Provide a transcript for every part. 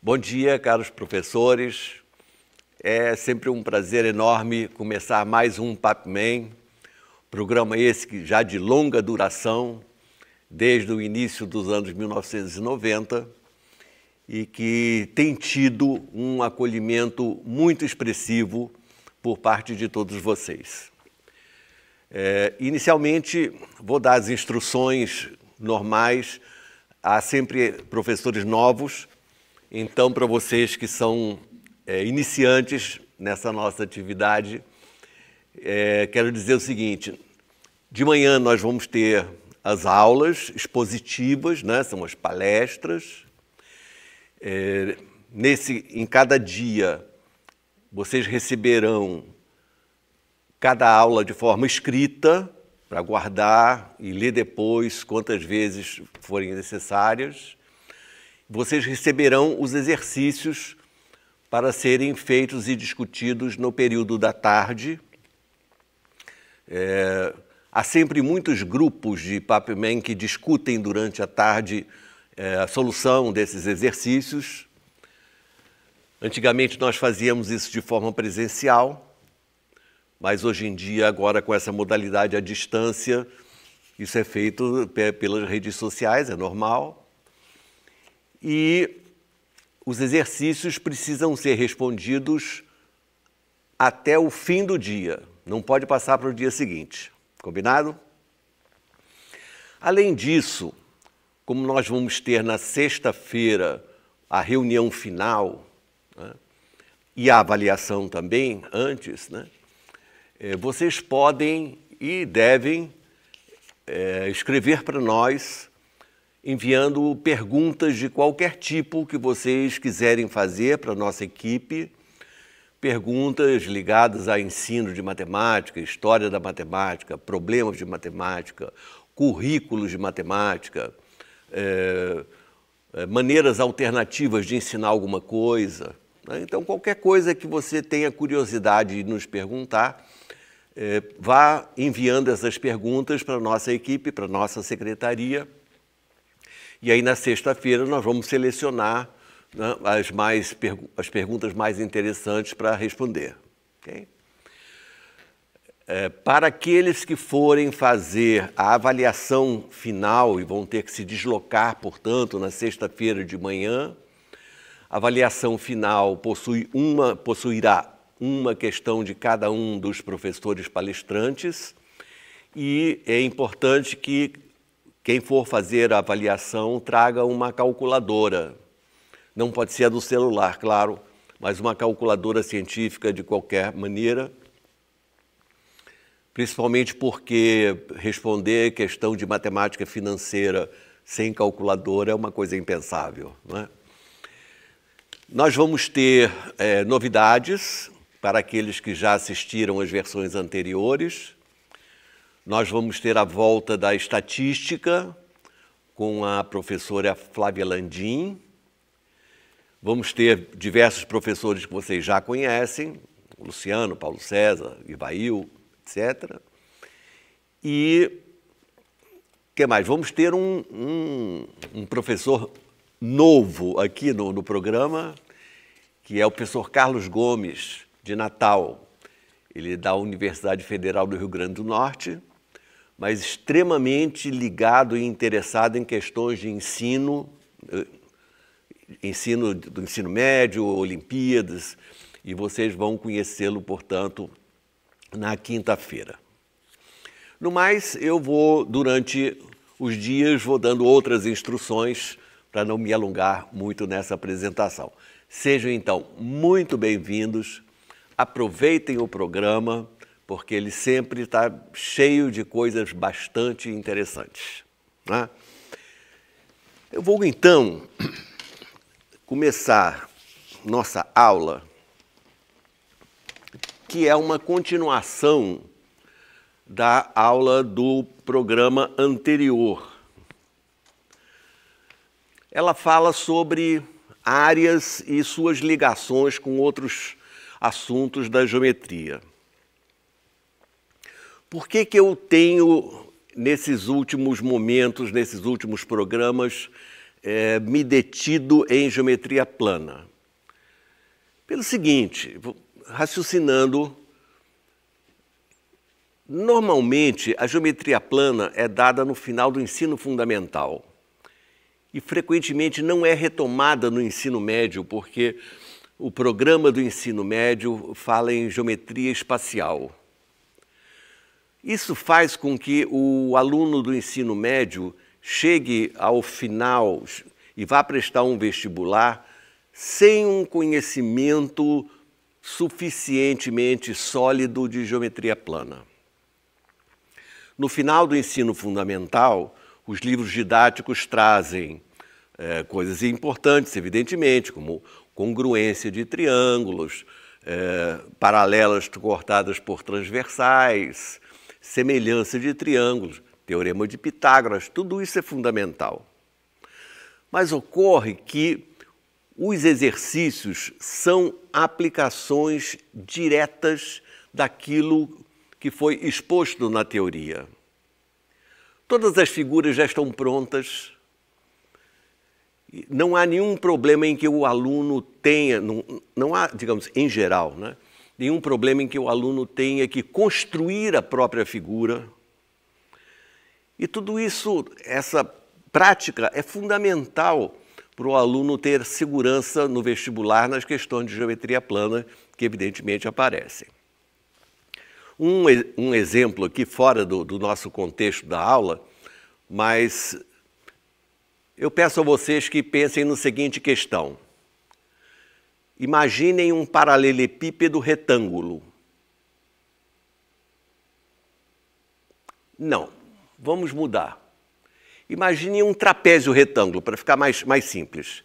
Bom dia, caros professores. É sempre um prazer enorme começar mais um Papman, programa esse que já de longa duração, desde o início dos anos 1990, e que tem tido um acolhimento muito expressivo por parte de todos vocês. Inicialmente, vou dar as instruções normais. Há sempre professores novos, então, para vocês que são iniciantes nessa nossa atividade, quero dizer o seguinte: de manhã nós vamos ter as aulas expositivas, né? São as palestras. Em cada dia, vocês receberão cada aula de forma escrita, para guardar e ler depois quantas vezes forem necessárias. Vocês receberão os exercícios para serem feitos e discutidos no período da tarde. Há sempre muitos grupos de Papman que discutem durante a tarde a solução desses exercícios. Antigamente nós fazíamos isso de forma presencial, mas hoje em dia, agora com essa modalidade à distância, isso é feito pelas redes sociais, é normal. E os exercícios precisam ser respondidos até o fim do dia, não pode passar para o dia seguinte, combinado? Além disso, como nós vamos ter na sexta-feira a reunião final, né, e a avaliação também antes, né, vocês podem e devem escrever para nós, enviando perguntas de qualquer tipo que vocês quiserem fazer para a nossa equipe, perguntas ligadas a ensino de matemática, história da matemática, problemas de matemática, currículos de matemática, maneiras alternativas de ensinar alguma coisa, né? Então, qualquer coisa que você tenha curiosidade de nos perguntar, vá enviando essas perguntas para a nossa equipe, para a nossa secretaria. E aí, na sexta-feira, nós vamos selecionar, né, as perguntas mais interessantes para responder. Okay? Para aqueles que forem fazer a avaliação final e vão ter que se deslocar, portanto, na sexta-feira de manhã, a avaliação final possuirá uma questão de cada um dos professores palestrantes, e é importante que quem for fazer a avaliação traga uma calculadora. Não pode ser a do celular, claro, mas uma calculadora científica de qualquer maneira, principalmente porque responder questão de matemática financeira sem calculadora é uma coisa impensável, não é? Nós vamos ter novidades para aqueles que já assistiram às versões anteriores. Nós vamos ter a volta da estatística com a professora Flávia Landim. Vamos ter diversos professores que vocês já conhecem, Luciano, Paulo César, Ivail, etc. E o que mais? Vamos ter um professor novo aqui no programa, que é o professor Carlos Gomes, de Natal. Ele é da Universidade Federal do Rio Grande do Norte, mas extremamente ligado e interessado em questões de ensino do ensino médio, Olimpíadas, e vocês vão conhecê-lo, portanto, na quinta-feira. No mais, eu vou, durante os dias, vou dando outras instruções para não me alongar muito nessa apresentação. Sejam, então, muito bem-vindos, aproveitem o programa, porque ele sempre está cheio de coisas bastante interessantes, né? Eu vou, então, começar nossa aula, que é uma continuação da aula do programa anterior. Ela fala sobre áreas e suas ligações com outros assuntos da geometria. Por que eu tenho, nesses últimos momentos, nesses últimos programas, me detido em geometria plana? Pelo seguinte, raciocinando, normalmente a geometria plana é dada no final do ensino fundamental e frequentemente não é retomada no ensino médio, porque o programa do ensino médio fala em geometria espacial. Isso faz com que o aluno do ensino médio chegue ao final e vá prestar um vestibular sem um conhecimento suficientemente sólido de geometria plana. No final do ensino fundamental, os livros didáticos trazem coisas importantes, evidentemente, como congruência de triângulos, paralelas cortadas por transversais, semelhança de triângulos, teorema de Pitágoras, tudo isso é fundamental. Mas ocorre que os exercícios são aplicações diretas daquilo que foi exposto na teoria. Todas as figuras já estão prontas. Não há nenhum problema em que o aluno tenha, não há, digamos, em geral, né? Nenhum problema em que o aluno tenha que construir a própria figura. E tudo isso, essa prática é fundamental para o aluno ter segurança no vestibular nas questões de geometria plana, que evidentemente aparecem. Um exemplo aqui fora do nosso contexto da aula, mas eu peço a vocês que pensem na seguinte questão. Imaginem um paralelepípedo retângulo. Não, vamos mudar. Imaginem um trapézio retângulo, para ficar mais simples.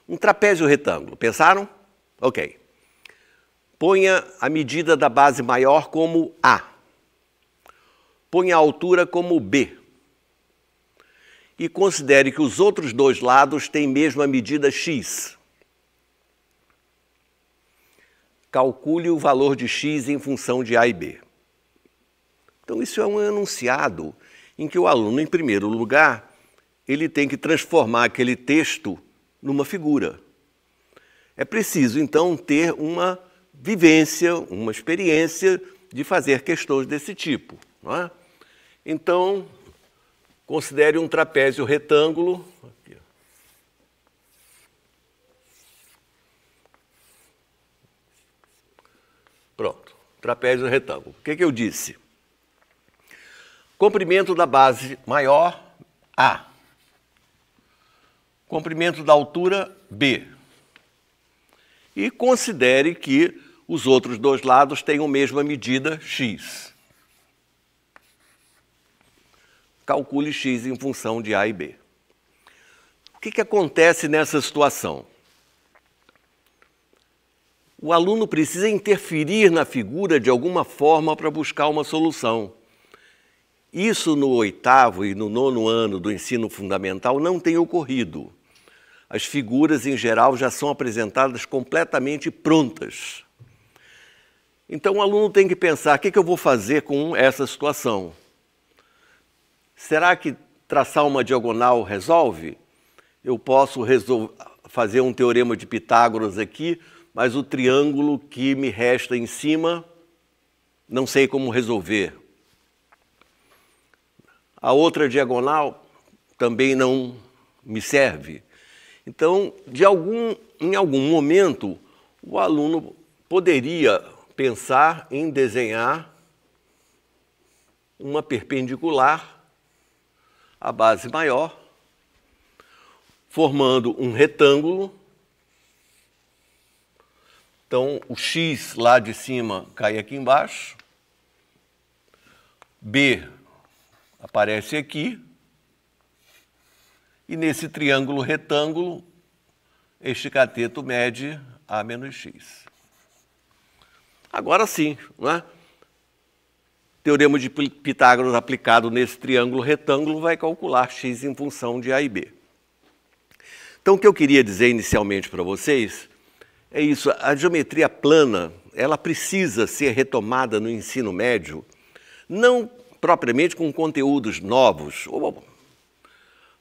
Um trapézio retângulo, pensaram? Ok. Ponha a medida da base maior como A. Ponha a altura como B. E considere que os outros dois lados têm mesma medida x. Calcule o valor de x em função de A e B. Então, isso é um enunciado em que o aluno, em primeiro lugar, ele tem que transformar aquele texto numa figura. É preciso, então, ter uma vivência, uma experiência de fazer questões desse tipo, não é? Então, considere um trapézio retângulo. Aqui. Pronto, trapézio retângulo. O que eu disse? Comprimento da base maior, A. Comprimento da altura, B. E considere que os outros dois lados têm a mesma medida, x. Calcule x em função de A e B. O que acontece nessa situação? O aluno precisa interferir na figura de alguma forma para buscar uma solução. Isso no 8º e no 9º ano do ensino fundamental não tem ocorrido. As figuras, em geral, já são apresentadas completamente prontas. Então, o aluno tem que pensar, o que eu vou fazer com essa situação? Será que traçar uma diagonal resolve? Eu posso fazer um teorema de Pitágoras aqui, mas o triângulo que me resta em cima, não sei como resolver. A outra diagonal também não me serve. Então, em algum momento, o aluno poderia pensar em desenhar uma perpendicular à base maior, formando um retângulo. Então, o x lá de cima cai aqui embaixo, B aparece aqui, e nesse triângulo retângulo, este cateto mede A menos x. Agora sim, não é? Teorema de Pitágoras aplicado nesse triângulo retângulo vai calcular x em função de A e B. Então, o que eu queria dizer inicialmente para vocês é isso. A geometria plana, ela precisa ser retomada no ensino médio, não propriamente com conteúdos novos,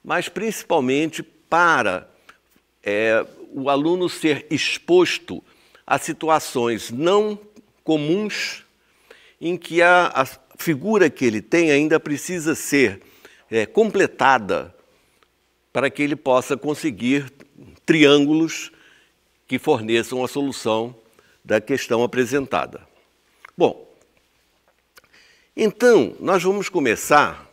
mas principalmente para o aluno ser exposto a situações não comuns em que a figura que ele tem ainda precisa ser completada para que ele possa conseguir triângulos que forneçam a solução da questão apresentada. Bom, então, nós vamos começar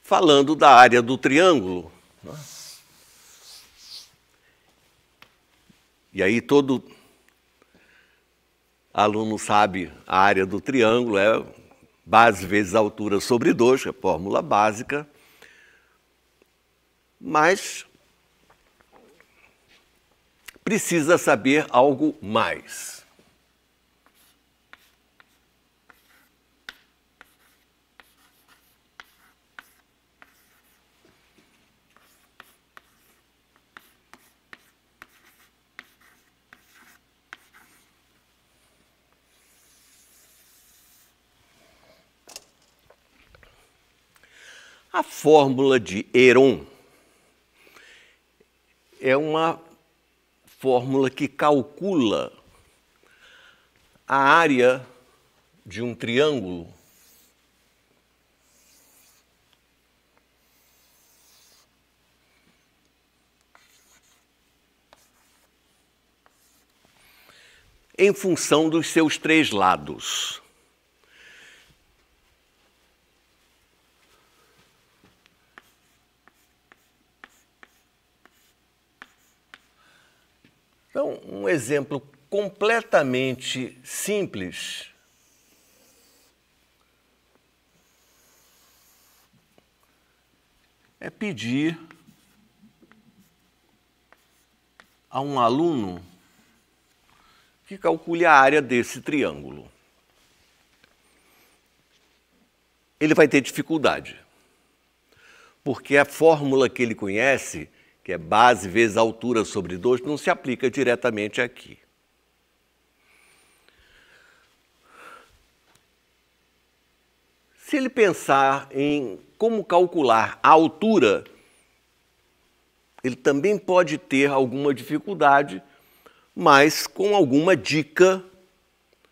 falando da área do triângulo. E aí todo aluno sabe a área do triângulo é base vezes altura sobre 2, é a fórmula básica. Mas precisa saber algo mais. A fórmula de Heron é uma fórmula que calcula a área de um triângulo em função dos seus 3 lados. Então, um exemplo completamente simples é pedir a um aluno que calcule a área desse triângulo. Ele vai ter dificuldade, porque a fórmula que ele conhece, que é base vezes altura sobre 2, não se aplica diretamente aqui. Se ele pensar em como calcular a altura, ele também pode ter alguma dificuldade, mas com alguma dica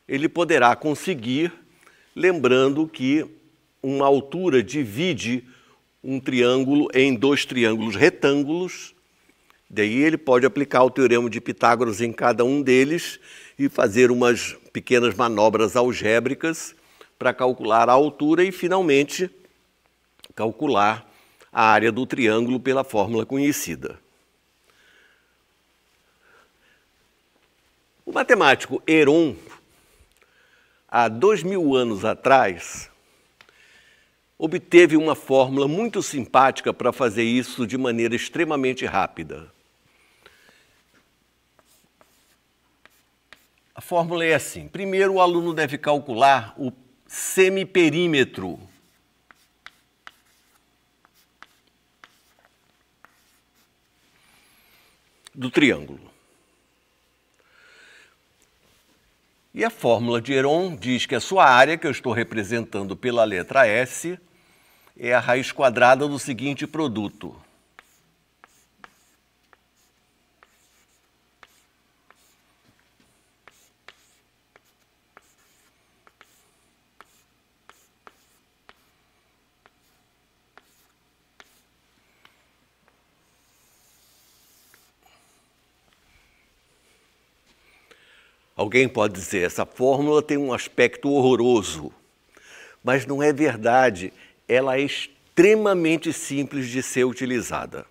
ele poderá conseguir, lembrando que uma altura divide um triângulo em 2 triângulos retângulos, daí ele pode aplicar o teorema de Pitágoras em cada um deles e fazer umas pequenas manobras algébricas para calcular a altura e, finalmente, calcular a área do triângulo pela fórmula conhecida. O matemático Heron, há 2000 anos atrás, obteve uma fórmula muito simpática para fazer isso de maneira extremamente rápida. A fórmula é assim. Primeiro, o aluno deve calcular o semiperímetro do triângulo. E a fórmula de Heron diz que a sua área, que eu estou representando pela letra S, é a raiz quadrada do seguinte produto. Alguém pode dizer, essa fórmula tem um aspecto horroroso, mas não é verdade. Ela é extremamente simples de ser utilizada.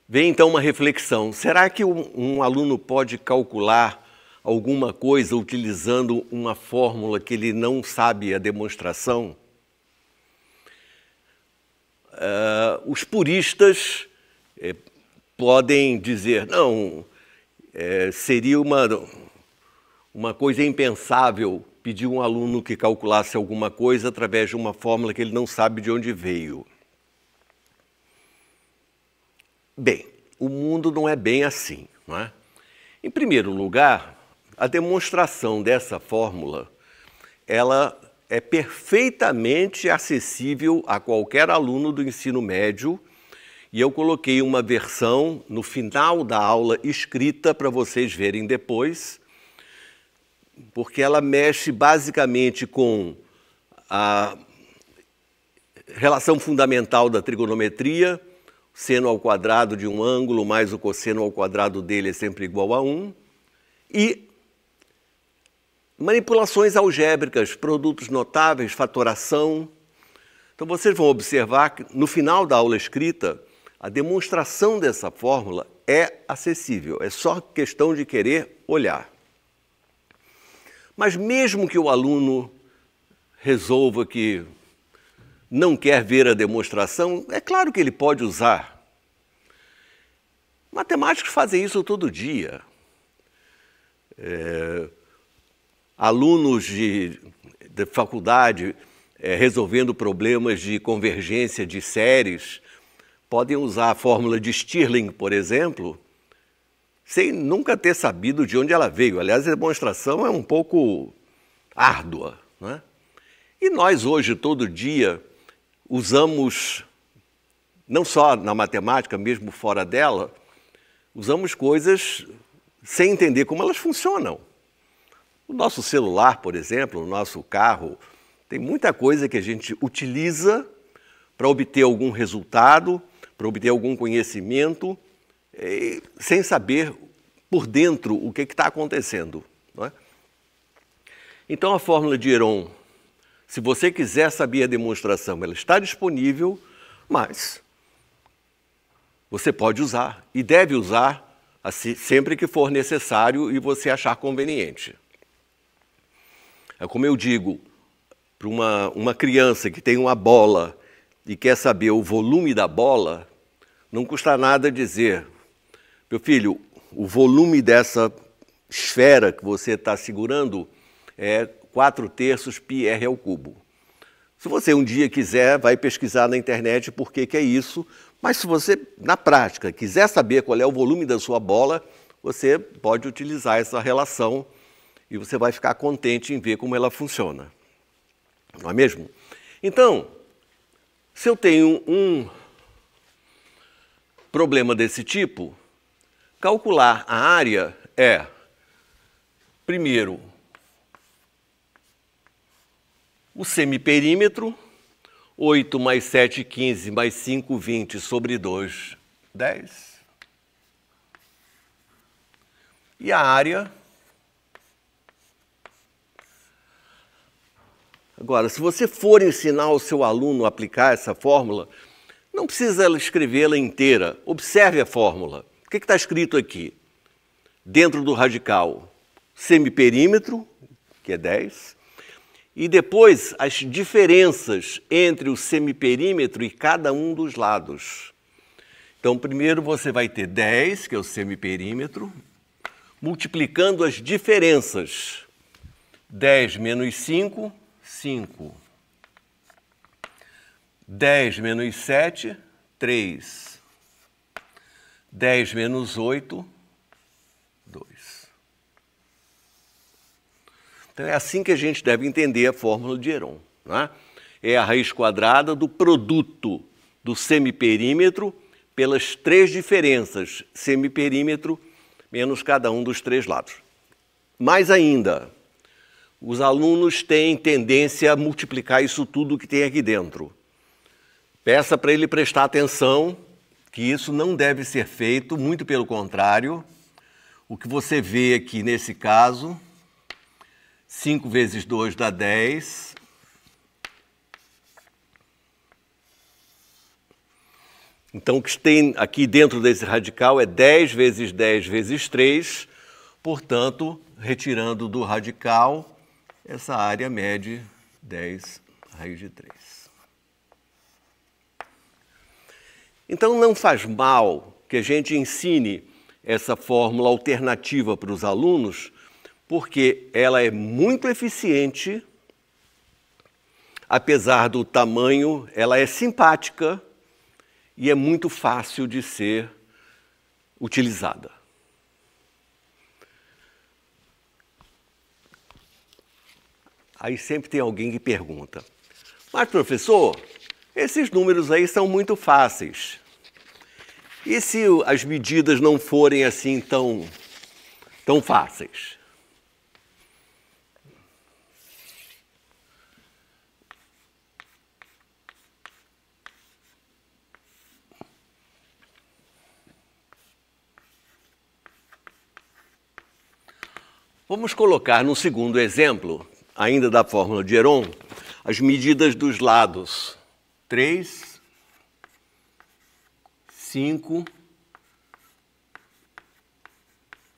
Vem então uma reflexão. Será que um aluno pode calcular alguma coisa utilizando uma fórmula que ele não sabe a demonstração? Os puristas podem dizer, não, seria uma coisa impensável pedir um aluno que calculasse alguma coisa através de uma fórmula que ele não sabe de onde veio. Bem, o mundo não é bem assim, não é? Em primeiro lugar, a demonstração dessa fórmula ela é perfeitamente acessível a qualquer aluno do ensino médio, e eu coloquei uma versão no final da aula escrita para vocês verem depois, porque ela mexe basicamente com a relação fundamental da trigonometria. Seno ao quadrado de um ângulo mais o cosseno ao quadrado dele é sempre igual a 1, e manipulações algébricas, produtos notáveis, fatoração. Então vocês vão observar que no final da aula escrita, a demonstração dessa fórmula é acessível, é só questão de querer olhar. Mas mesmo que o aluno resolva que não quer ver a demonstração, é claro que ele pode usar. Matemáticos fazem isso todo dia. Alunos de faculdade resolvendo problemas de convergência de séries podem usar a fórmula de Stirling, por exemplo, sem nunca ter sabido de onde ela veio. Aliás, a demonstração é um pouco árdua, não é? E nós hoje, todo dia, usamos, não só na matemática, mesmo fora dela, usamos coisas sem entender como elas funcionam. O nosso celular, por exemplo, o nosso carro, tem muita coisa que a gente utiliza para obter algum resultado, para obter algum conhecimento, sem saber por dentro o que está acontecendo, não é? Então a fórmula de Heron, se você quiser saber a demonstração, ela está disponível, mas você pode usar e deve usar assim, sempre que for necessário e você achar conveniente. É como eu digo, para uma criança que tem uma bola e quer saber o volume da bola, não custa nada dizer, meu filho, o volume dessa esfera que você está segurando é 4/3 πr ao cubo. Se você um dia quiser, vai pesquisar na internet por que é isso, mas se você, na prática, quiser saber qual é o volume da sua bola, você pode utilizar essa relação e você vai ficar contente em ver como ela funciona. Não é mesmo? Então, se eu tenho um problema desse tipo, calcular a área é, primeiro, o semiperímetro, 8 mais 7, 15, mais 5, 20 sobre 2, 10. E a área... Agora, se você for ensinar o seu aluno a aplicar essa fórmula, não precisa escrevê-la inteira. Observe a fórmula. O que está escrito aqui? Dentro do radical, semiperímetro, que é 10, e depois as diferenças entre o semiperímetro e cada um dos lados. Então, primeiro você vai ter 10, que é o semiperímetro, multiplicando as diferenças. 10 menos 5, 5. 10 menos 7, 3. 10 menos 8, 2. Então é assim que a gente deve entender a fórmula de Heron, não é? É a raiz quadrada do produto do semiperímetro pelas três diferenças, semiperímetro menos cada um dos três lados. Mais ainda, os alunos têm tendência a multiplicar isso tudo que tem aqui dentro. Peça para ele prestar atenção que isso não deve ser feito, muito pelo contrário. O que você vê aqui nesse caso, 5 vezes 2 dá 10. Então, o que tem aqui dentro desse radical é 10 vezes 10 vezes 3, portanto, retirando do radical, essa área mede 10 raiz de 3. Então, não faz mal que a gente ensine essa fórmula alternativa para os alunos, porque ela é muito eficiente, apesar do tamanho, ela é simpática e é muito fácil de ser utilizada. Aí sempre tem alguém que pergunta, mas professor, esses números aí são muito fáceis. E se as medidas não forem assim tão fáceis? Vamos colocar no segundo exemplo, ainda da fórmula de Heron, as medidas dos lados 3, 5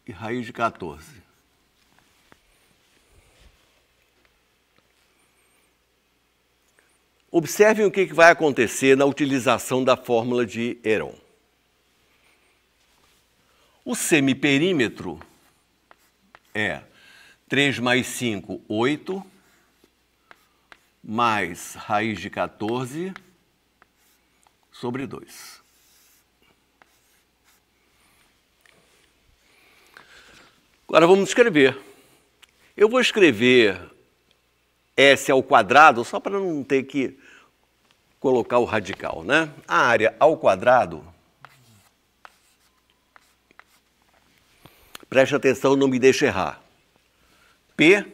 e raiz de 14. Observem o que vai acontecer na utilização da fórmula de Heron. O semiperímetro é 3 mais 5, 8, mais raiz de 14 sobre 2. Agora vamos escrever. Eu vou escrever S ao quadrado, só para não ter que colocar o radical, né? A área ao quadrado, preste atenção, não me deixe errar. P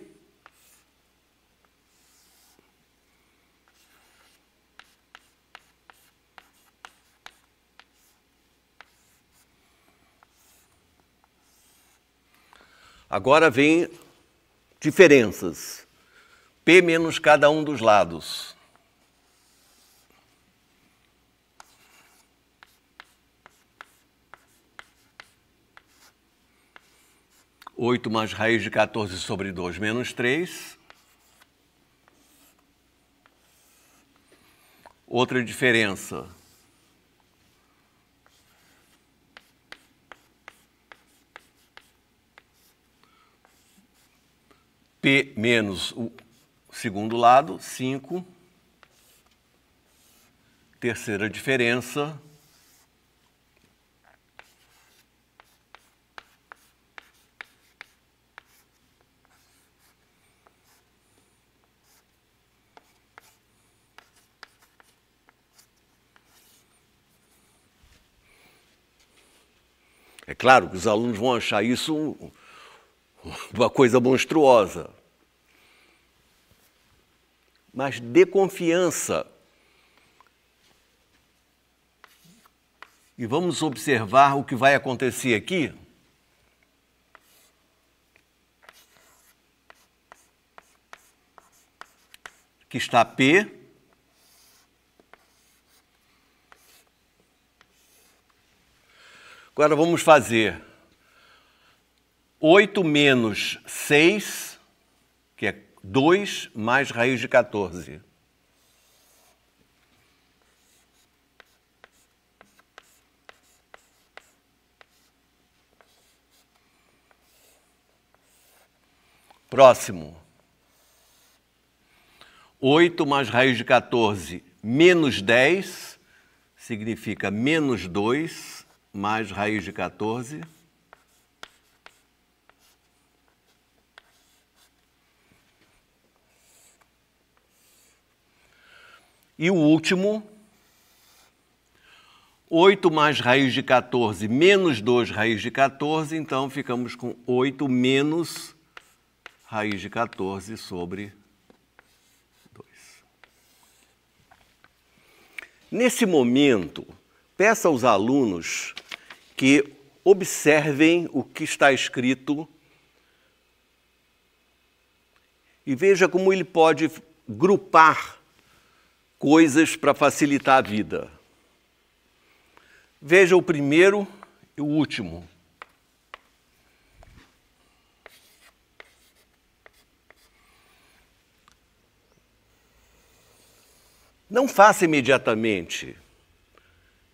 agora vem diferenças. P menos cada um dos lados. Oito mais raiz de 14 sobre 2 menos 3. Outra diferença. P menos o segundo lado, 5. Terceira diferença. É claro que os alunos vão achar isso uma coisa monstruosa. Mas dê confiança. E vamos observar o que vai acontecer aqui. Aqui está P. Agora vamos fazer 8 menos 6, que é 2, mais raiz de 14. Próximo. 8 mais raiz de 14 menos 10 significa menos 2 mais raiz de 14. E o último, 8 mais raiz de 14 menos 2 raiz de 14, então ficamos com 8 menos raiz de 14 sobre 2. Nesse momento, peça aos alunos que observem o que está escrito e veja como ele pode grupar coisas para facilitar a vida. Veja o primeiro e o último. Não faça imediatamente.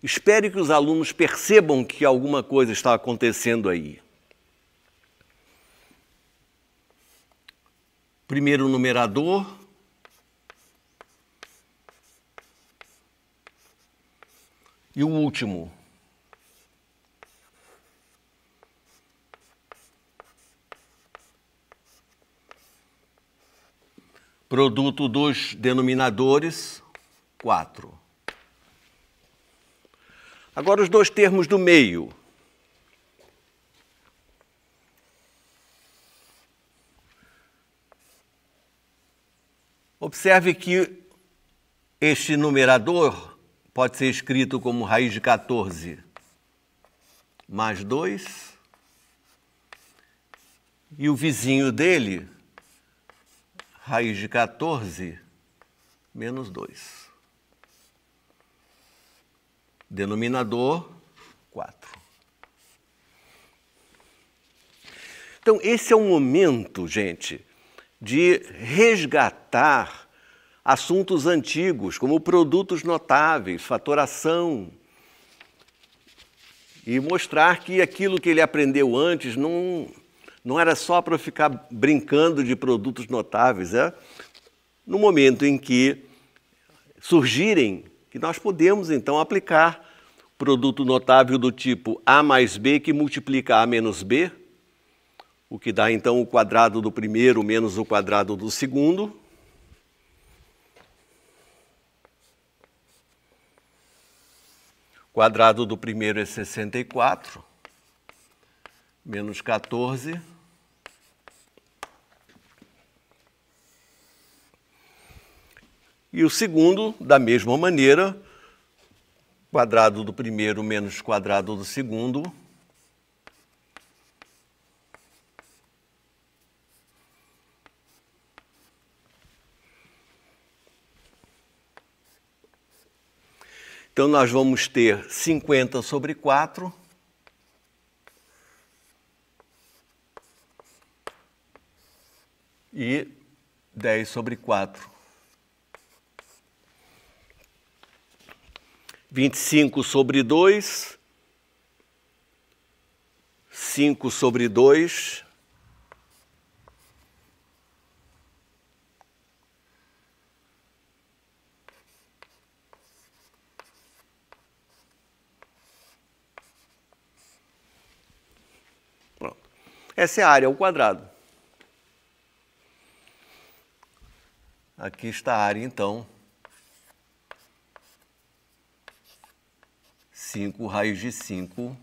Espere que os alunos percebam que alguma coisa está acontecendo aí. Primeiro numerador. E o último. Produto dos denominadores, 4. Agora os dois termos do meio. Observe que este numerador pode ser escrito como raiz de 14 mais 2, e o vizinho dele, raiz de 14 menos 2. Denominador, 4. Então, esse é um momento, gente, de resgatar assuntos antigos, como produtos notáveis, fatoração, e mostrar que aquilo que ele aprendeu antes não era só para ficar brincando de produtos notáveis, no momento em que surgirem, que nós podemos então aplicar produto notável do tipo A mais B que multiplica A menos B, o que dá então o quadrado do primeiro menos o quadrado do segundo. O quadrado do primeiro é 64, menos 14. E o segundo, da mesma maneira, quadrado do primeiro menos quadrado do segundo. Então, nós vamos ter 50 sobre 4. E 10 sobre 4. 25 sobre 2. 5 sobre 2. Pronto. Essa é a área ao quadrado. Aqui está a área, então. 5 raiz de 5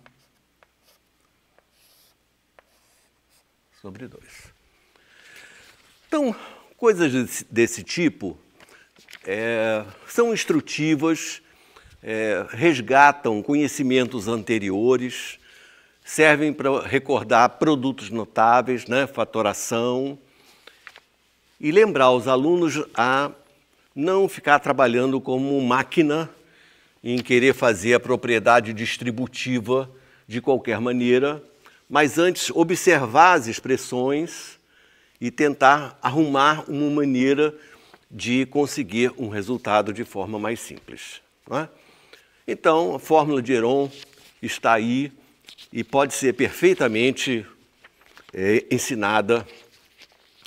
sobre 2. Então, coisas desse tipo são instrutivas, resgatam conhecimentos anteriores, servem para recordar produtos notáveis, fatoração, e lembrar os alunos a não ficar trabalhando como máquina em querer fazer a propriedade distributiva de qualquer maneira, mas antes observar as expressões e tentar arrumar uma maneira de conseguir um resultado de forma mais simples. Não é? Então, a fórmula de Heron está aí e pode ser perfeitamente ensinada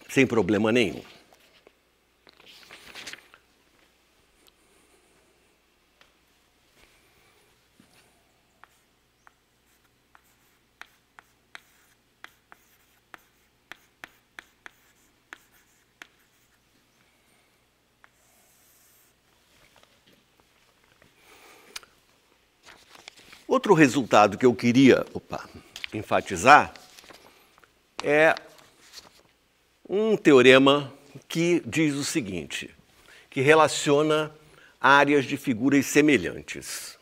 sem problema nenhum. Outro resultado que eu queria enfatizar é um teorema que diz o seguinte, que relaciona áreas de figuras semelhantes.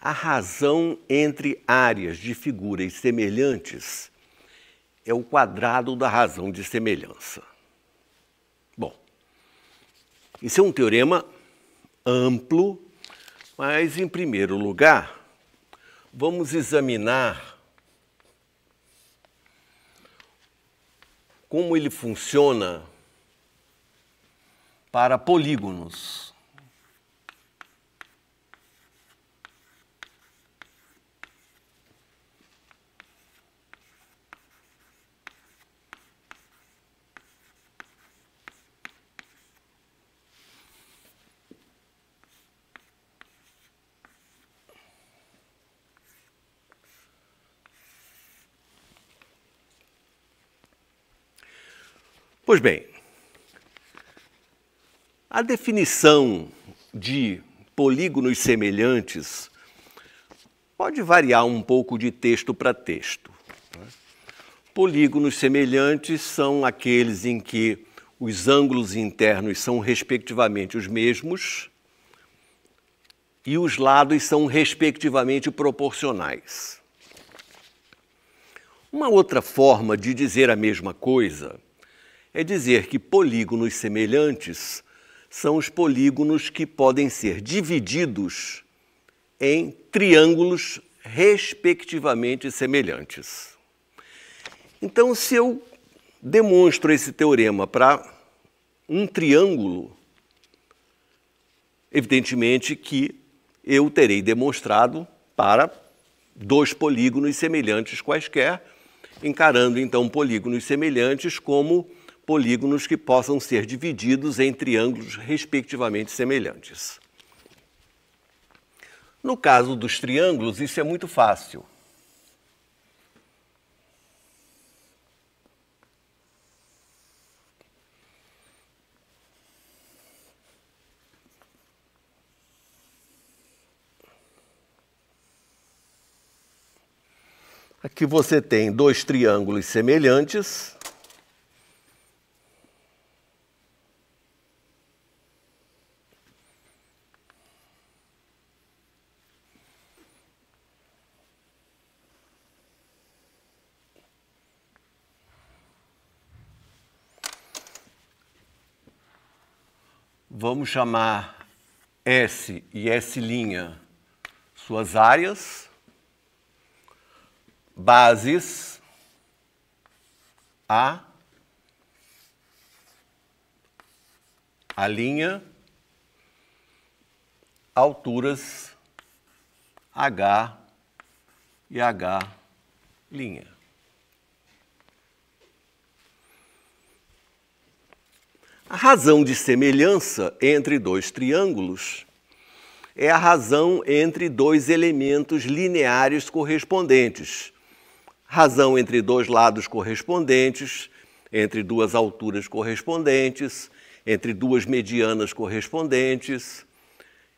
A razão entre áreas de figuras semelhantes é o quadrado da razão de semelhança. Bom, isso é um teorema amplo, mas, em primeiro lugar, vamos examinar como ele funciona para polígonos. Pois bem, a definição de polígonos semelhantes pode variar um pouco de texto para texto. Polígonos semelhantes são aqueles em que os ângulos internos são respectivamente os mesmos e os lados são respectivamente proporcionais. Uma outra forma de dizer a mesma coisa é dizer que polígonos semelhantes são os polígonos que podem ser divididos em triângulos respectivamente semelhantes. Então, se eu demonstro esse teorema para um triângulo, evidentemente que eu terei demonstrado para dois polígonos semelhantes quaisquer, encarando então polígonos semelhantes como polígonos que possam ser divididos em triângulos respectivamente semelhantes. No caso dos triângulos, isso é muito fácil. Aqui você tem dois triângulos semelhantes. Vamos chamar S e S' suas áreas, bases A, linha, alturas H e H'. A razão de semelhança entre dois triângulos é a razão entre dois elementos lineares correspondentes. Razão entre dois lados correspondentes, entre duas alturas correspondentes, entre duas medianas correspondentes,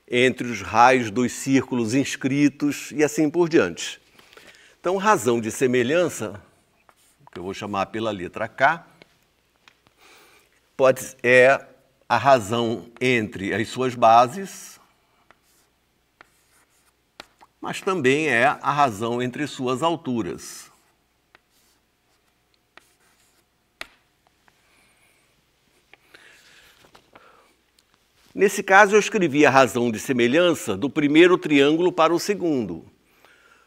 entre os raios dos círculos inscritos e assim por diante. Então, razão de semelhança, que eu vou chamar pela letra K, é a razão entre as suas bases, mas também é a razão entre suas alturas. Nesse caso, eu escrevi a razão de semelhança do primeiro triângulo para o segundo.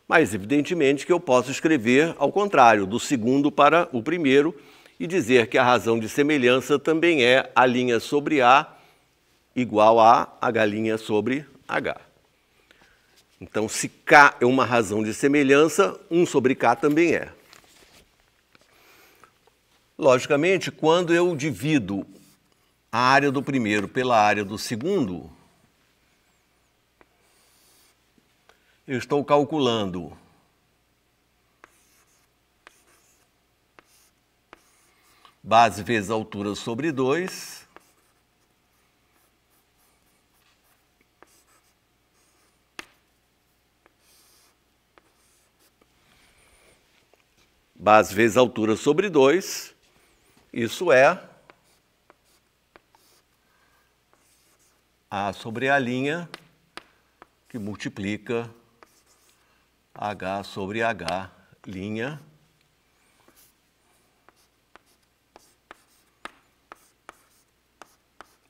Mas, evidentemente, que eu posso escrever ao contrário, do segundo para o primeiro, e dizer que a razão de semelhança também é A' sobre A igual a H' sobre H. Então, se K é uma razão de semelhança, 1 sobre K também é. Logicamente, quando eu divido a área do primeiro pela área do segundo, eu estou calculando base vezes altura sobre 2, base vezes altura sobre 2, isso é A sobre A' que multiplica H sobre H',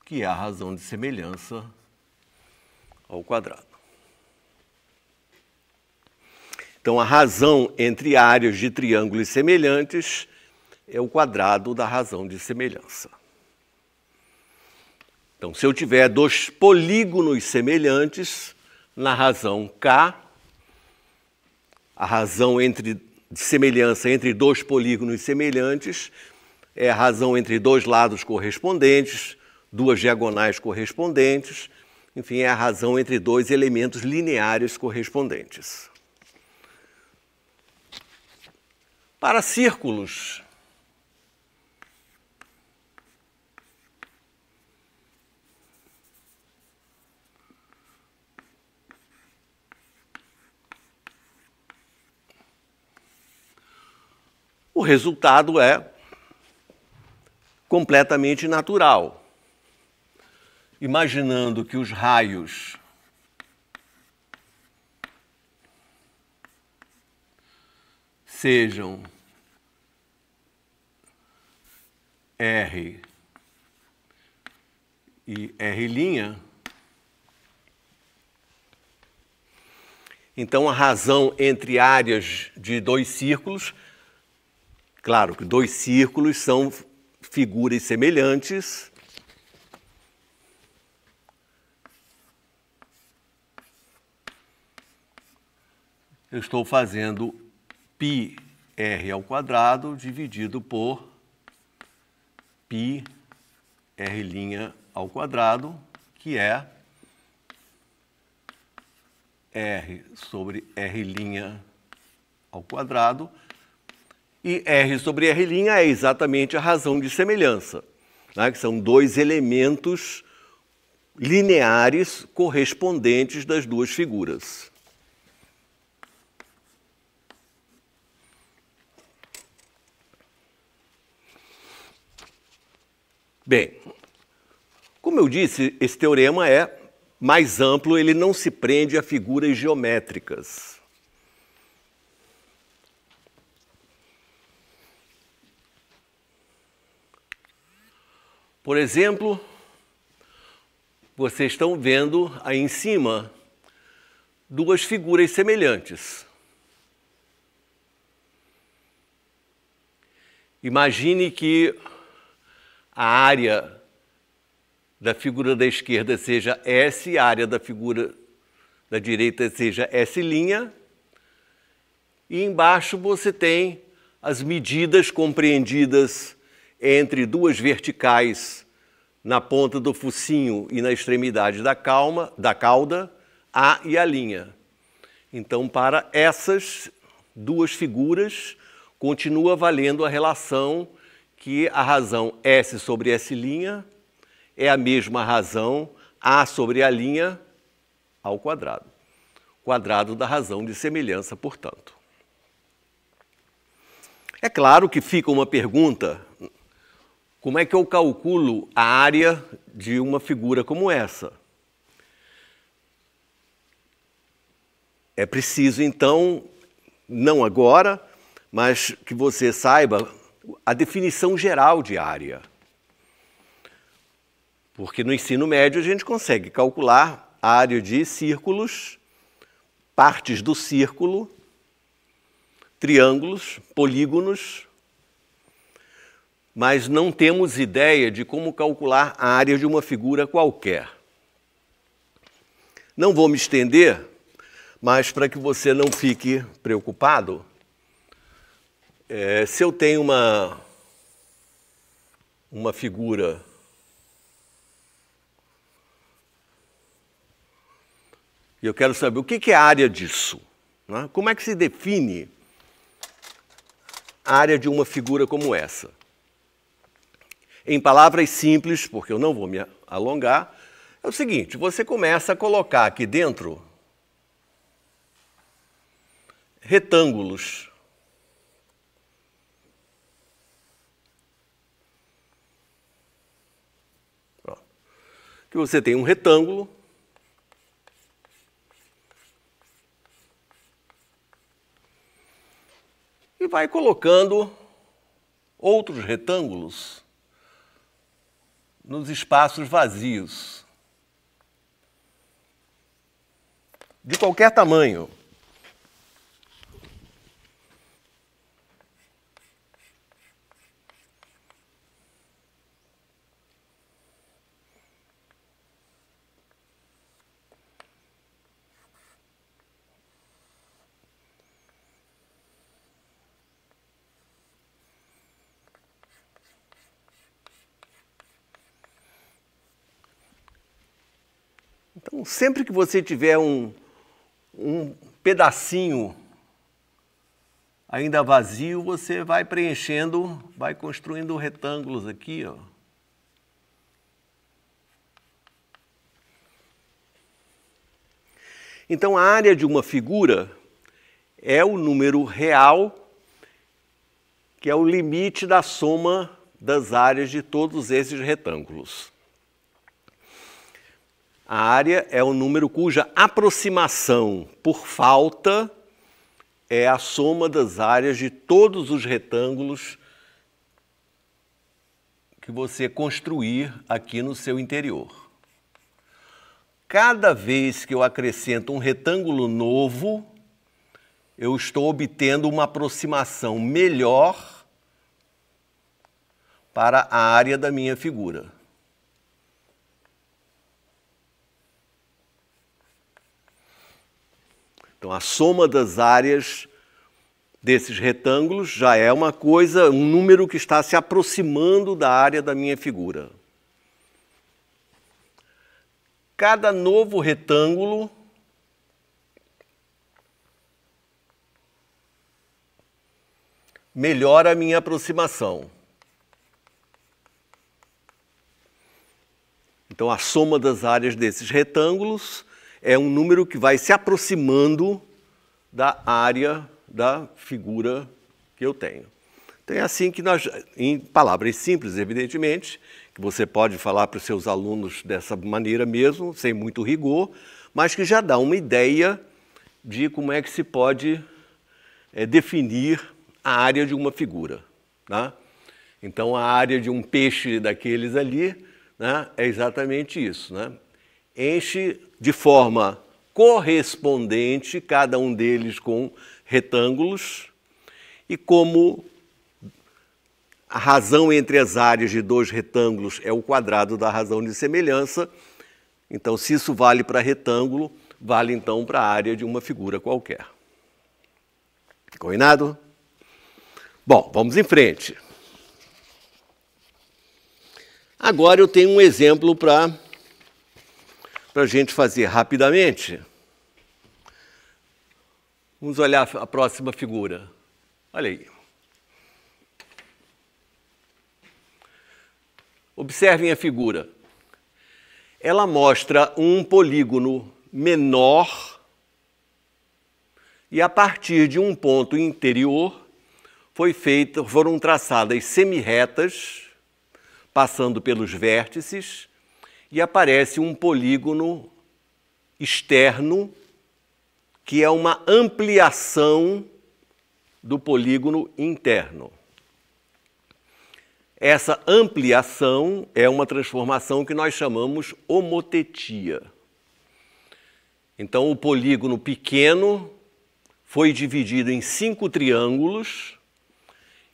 que é a razão de semelhança ao quadrado. Então, a razão entre áreas de triângulos semelhantes é o quadrado da razão de semelhança. Então, se eu tiver dois polígonos semelhantes, na razão K, a razão de semelhança entre dois polígonos semelhantes é a razão entre dois lados correspondentes, duas diagonais correspondentes, enfim, é a razão entre dois elementos lineares correspondentes. Para círculos, o resultado é completamente natural. Imaginando que os raios sejam R e R', então a razão entre áreas de dois círculos, claro que dois círculos são figuras semelhantes, eu estou fazendo πr² dividido por πr', que é R sobre R' ao quadrado, e R sobre R' é exatamente a razão de semelhança, né? Que são dois elementos lineares correspondentes das duas figuras. Bem, como eu disse, esse teorema é mais amplo, ele não se prende a figuras geométricas. Por exemplo, vocês estão vendo aí em cima duas figuras semelhantes. Imagine que a área da figura da esquerda seja S, a área da figura da direita seja S', e embaixo você tem as medidas compreendidas entre duas verticais na ponta do focinho e na extremidade da cauda, A e A'. Então, para essas duas figuras, continua valendo a relação que a razão S sobre S' é a mesma razão A sobre A' ao quadrado. Quadrado da razão de semelhança, portanto. É claro que fica uma pergunta: como é que eu calculo a área de uma figura como essa? É preciso, então, não agora, mas que você saiba a definição geral de área. Porque no ensino médio a gente consegue calcular a área de círculos, partes do círculo, triângulos, polígonos, mas não temos ideia de como calcular a área de uma figura qualquer. Não vou me estender, mas para que você não fique preocupado, se eu tenho uma figura e eu quero saber o que é a área disso, né? Como é que se define a área de uma figura como essa? Em palavras simples, porque eu não vou me alongar, é o seguinte: você começa a colocar aqui dentro retângulos. Que você tem um retângulo e vai colocando outros retângulos nos espaços vazios, de qualquer tamanho. Então, sempre que você tiver um pedacinho ainda vazio, você vai preenchendo, vai construindo retângulos aqui, ó. Então, a área de uma figura é o número real, que é o limite da soma das áreas de todos esses retângulos. A área é o número cuja aproximação por falta é a soma das áreas de todos os retângulos que você construir aqui no seu interior. Cada vez que eu acrescento um retângulo novo, eu estou obtendo uma aproximação melhor para a área da minha figura. Então, a soma das áreas desses retângulos já é uma coisa, um número que está se aproximando da área da minha figura. Cada novo retângulo melhora a minha aproximação. Então, a soma das áreas desses retângulos é um número que vai se aproximando da área da figura que eu tenho. Então é assim que nós, em palavras simples, evidentemente, que você pode falar para os seus alunos dessa maneira mesmo, sem muito rigor, mas que já dá uma ideia de como é que se pode definir a área de uma figura. Tá? Então a área de um peixe daqueles ali, né, é exatamente isso, né? Enche de forma correspondente, cada um deles com retângulos, e como a razão entre as áreas de dois retângulos é o quadrado da razão de semelhança, então se isso vale para retângulo, vale então para a área de uma figura qualquer. Combinado? Bom, vamos em frente. Agora eu tenho um exemplo para a gente fazer rapidamente. Vamos olhar a próxima figura. Olha aí. Observem a figura. Ela mostra um polígono menor e a partir de um ponto interior foram traçadas semirretas, passando pelos vértices, e aparece um polígono externo, que é uma ampliação do polígono interno. Essa ampliação é uma transformação que nós chamamos homotetia. Então, o polígono pequeno foi dividido em 5 triângulos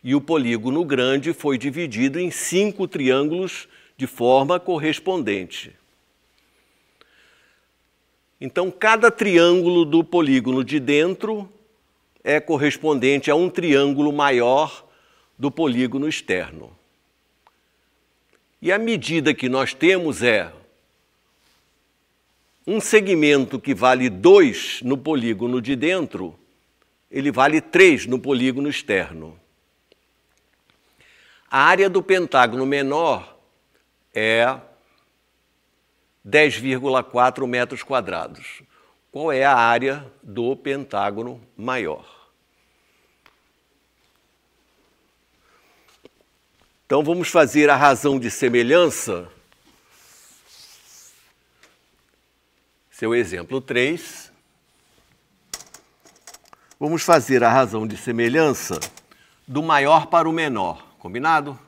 e o polígono grande foi dividido em 5 triângulos de forma correspondente. Então, cada triângulo do polígono de dentro é correspondente a um triângulo maior do polígono externo. E a medida que nós temos é um segmento que vale 2 no polígono de dentro, ele vale 3 no polígono externo. A área do pentágono menor é 10,4 metros quadrados. Qual é a área do pentágono maior? Então, vamos fazer a razão de semelhança. Seu exemplo 3. Vamos fazer a razão de semelhança do maior para o menor, combinado?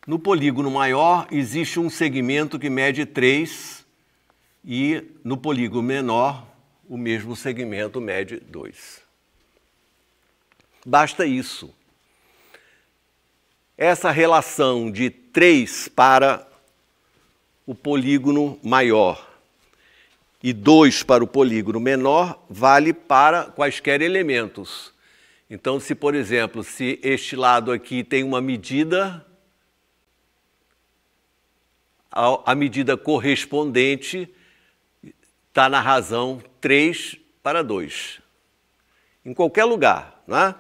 No polígono maior existe um segmento que mede 3 e no polígono menor o mesmo segmento mede 2. Basta isso. Essa relação de 3 para o polígono maior e 2 para o polígono menor vale para quaisquer elementos. Então, se, por exemplo, se este lado aqui tem uma medida, a medida correspondente está na razão 3 para 2. Em qualquer lugar, não é?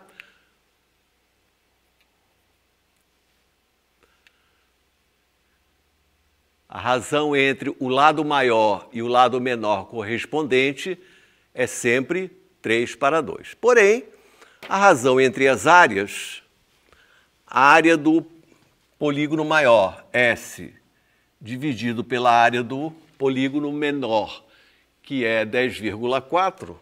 A razão entre o lado maior e o lado menor correspondente é sempre 3 para 2. Porém, a razão entre as áreas, a área do polígono maior, S, dividido pela área do polígono menor, que é 10,4,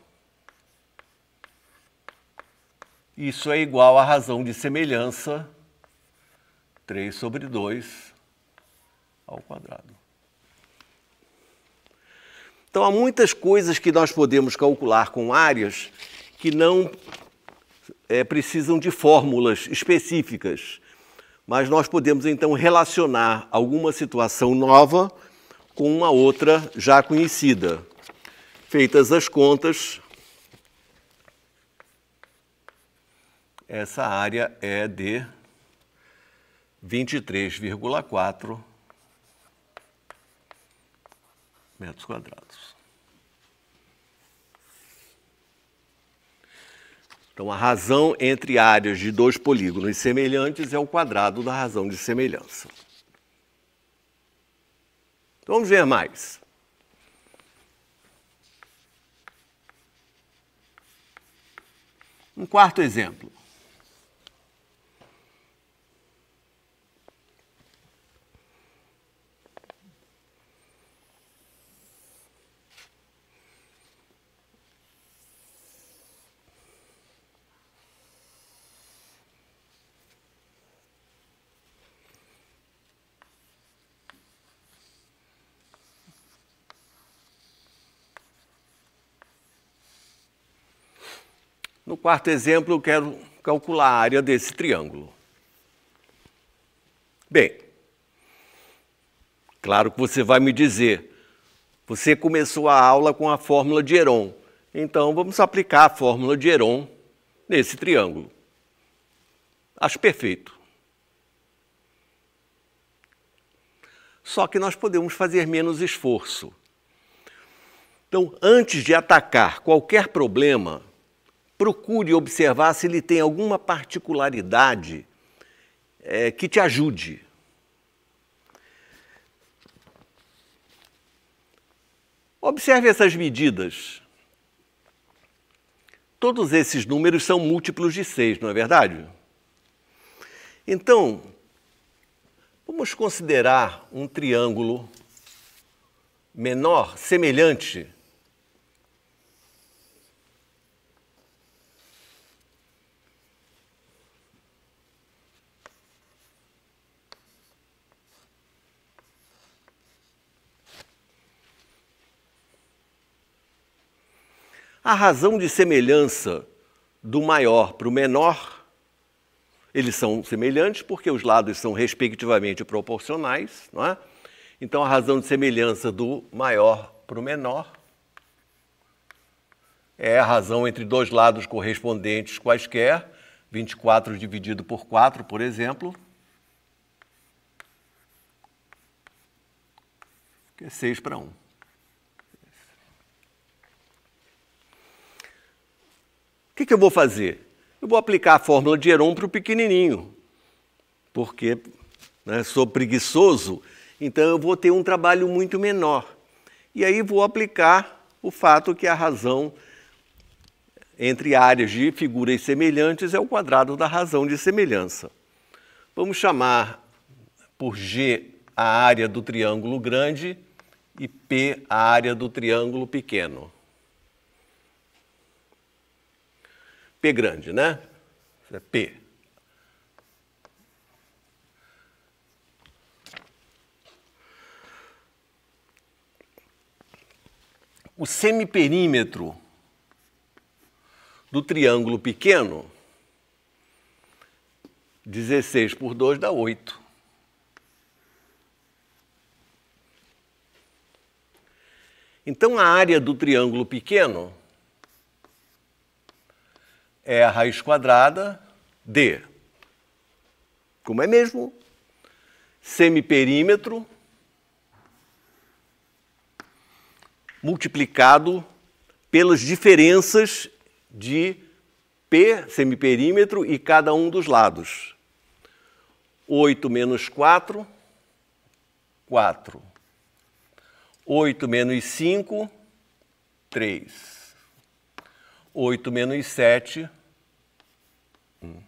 isso é igual à razão de semelhança 3 sobre 2 ao quadrado. Então, há muitas coisas que nós podemos calcular com áreas que não precisam de fórmulas específicas, mas nós podemos, então, relacionar alguma situação nova com uma outra já conhecida. Feitas as contas, essa área é de 23,4 metros quadrados. Então, a razão entre áreas de dois polígonos semelhantes é o quadrado da razão de semelhança. Então, vamos ver mais. Um quarto exemplo. No quarto exemplo, eu quero calcular a área desse triângulo. Bem, claro que você vai me dizer, você começou a aula com a fórmula de Heron, então vamos aplicar a fórmula de Heron nesse triângulo. Acho perfeito. Só que nós podemos fazer menos esforço. Então, antes de atacar qualquer problema, procure observar se ele tem alguma particularidade que te ajude. Observe essas medidas. Todos esses números são múltiplos de 6, não é verdade? Então, vamos considerar um triângulo menor, semelhante. A razão de semelhança do maior para o menor, eles são semelhantes porque os lados são respectivamente proporcionais, não é? Então, a razão de semelhança do maior para o menor é a razão entre dois lados correspondentes quaisquer, 24 dividido por 4, por exemplo, que é 6 para 1. O que eu vou fazer? Eu vou aplicar a fórmula de Heron para o pequenininho, porque sou preguiçoso, então eu vou ter um trabalho muito menor. E aí vou aplicar o fato que a razão entre áreas de figuras semelhantes é o quadrado da razão de semelhança. Vamos chamar por G a área do triângulo grande e P a área do triângulo pequeno. P grande, né? Isso é P. O semiperímetro do triângulo pequeno, 16 por 2 dá 8. Então, a área do triângulo pequeno é a raiz quadrada de, como é mesmo, semiperímetro multiplicado pelas diferenças de P, semiperímetro, e cada um dos lados. 8 menos 4, 4. 8 menos 5, 3. 8 menos 7, 1.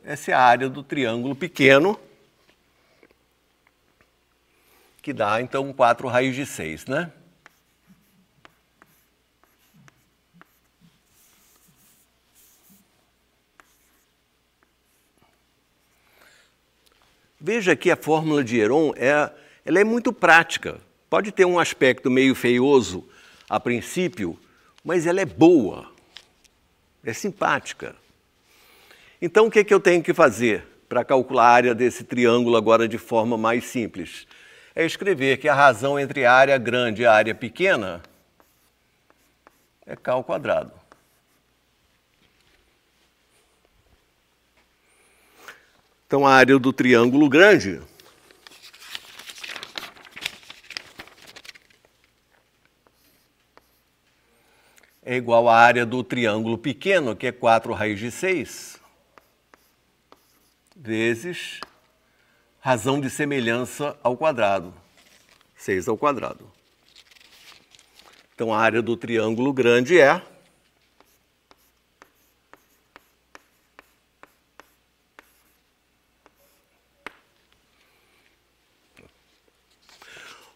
Essa é a área do triângulo pequeno, que dá, então, 4 raiz de 6, né? Veja que a fórmula de Heron ela é muito prática. Pode ter um aspecto meio feioso a princípio, mas ela é boa, é simpática. Então, o que é que eu tenho que fazer para calcular a área desse triângulo agora de forma mais simples? É escrever que a razão entre a área grande e a área pequena é K ao quadrado. Então, a área do triângulo grande é igual à área do triângulo pequeno, que é 4 raiz de 6, vezes razão de semelhança ao quadrado, 6 ao quadrado. Então, a área do triângulo grande é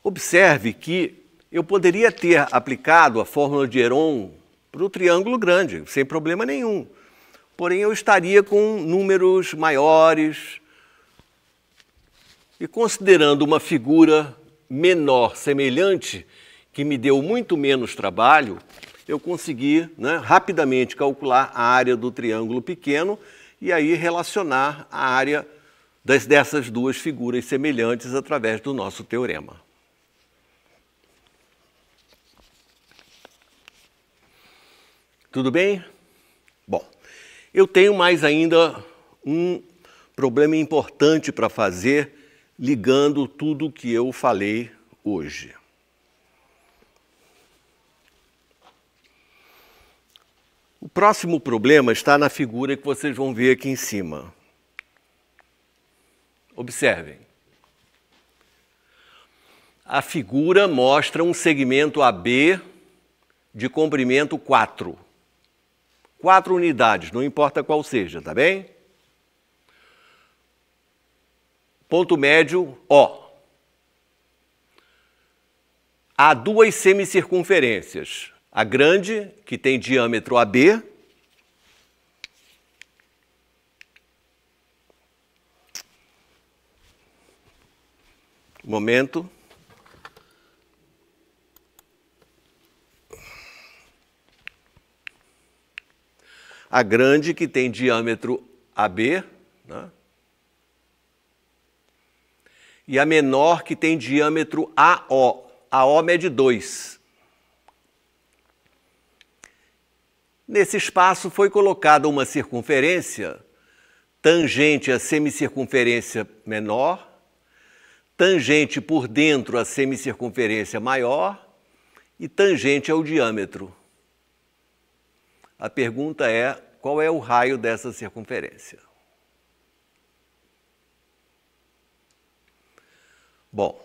Observe que eu poderia ter aplicado a fórmula de Heron para o triângulo grande, sem problema nenhum. Porém, eu estaria com números maiores e considerando uma figura menor, semelhante, que me deu muito menos trabalho, eu consegui, né, rapidamente calcular a área do triângulo pequeno e aí relacionar a área dessas duas figuras semelhantes através do nosso teorema. Tudo bem? Bom, eu tenho mais ainda um problema importante para fazer, ligando tudo o que eu falei hoje. O próximo problema está na figura que vocês vão ver aqui em cima. Observem. A figura mostra um segmento AB de comprimento 4. 4 unidades, não importa qual seja, tá bem? Ponto médio O. Há duas semicircunferências. A grande, que tem diâmetro AB, momento. A grande, que tem diâmetro AB, né? E a menor, que tem diâmetro AO. AO mede 2. Nesse espaço foi colocada uma circunferência tangente à semicircunferência menor, tangente por dentro à semicircunferência maior e tangente ao diâmetro. A pergunta é, qual é o raio dessa circunferência? Bom,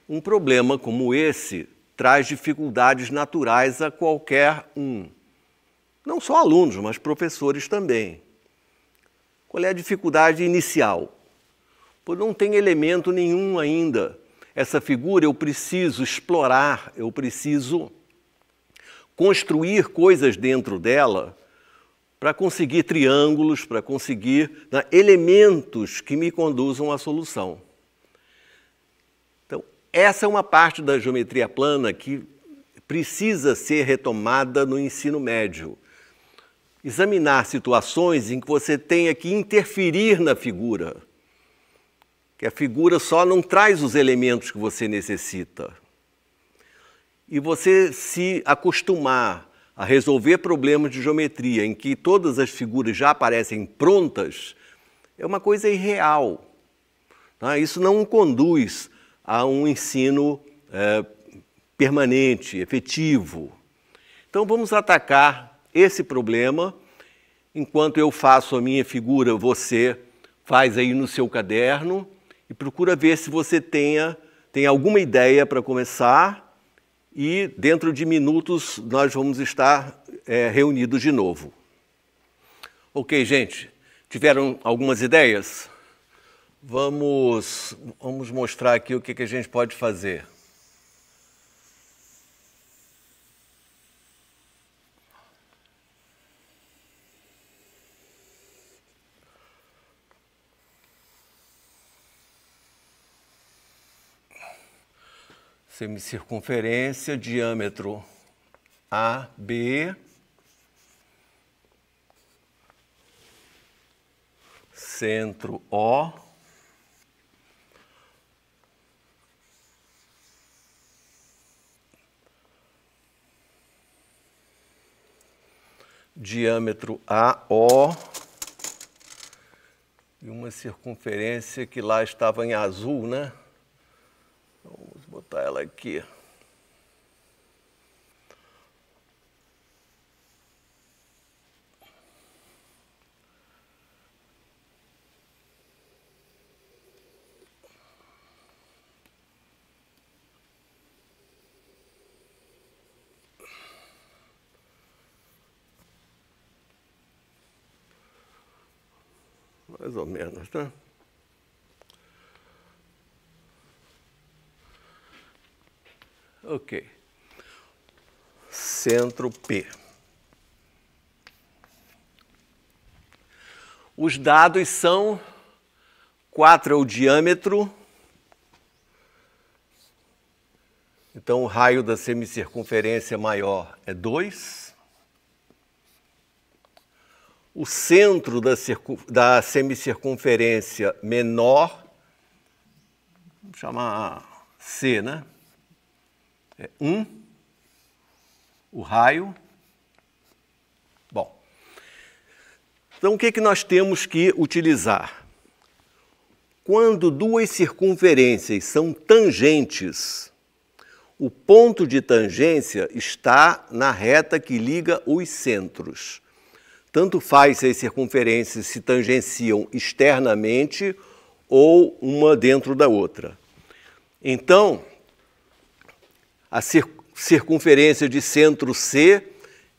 um problema como esse traz dificuldades naturais a qualquer um. Não só alunos, mas professores também. Qual é a dificuldade inicial? Pois não tem elemento nenhum ainda essa figura eu preciso explorar, eu preciso construir coisas dentro dela para conseguir triângulos, para conseguir elementos que me conduzam à solução. Então, essa é uma parte da geometria plana que precisa ser retomada no ensino médio. Examinar situações em que você tenha que interferir na figura, que a figura só não traz os elementos que você necessita. E você se acostumar a resolver problemas de geometria em que todas as figuras já aparecem prontas, é uma coisa irreal. Tá? Isso não conduz a um ensino permanente, efetivo. Então vamos atacar esse problema. Enquanto eu faço a minha figura, você faz aí no seu caderno e procura ver se você tem alguma ideia para começar. E dentro de minutos nós vamos estar reunidos de novo. Ok, gente? Tiveram algumas ideias? Vamos mostrar aqui o que a gente pode fazer. Semicircunferência, diâmetro AB, centro O, diâmetro AO e uma circunferência que lá estava em azul, né? Vamos botar ela aqui. Mais ou menos, né? Ok. Centro P. Os dados são 4 é o diâmetro. Então, o raio da semicircunferência maior é 2. O centro da semicircunferência menor, vamos chamar C, né? É 1. O raio. Bom, então o que nós temos que utilizar? Quando duas circunferências são tangentes, o ponto de tangência está na reta que liga os centros. Tanto faz se as circunferências se tangenciam externamente ou uma dentro da outra. Então, a circunferência de centro C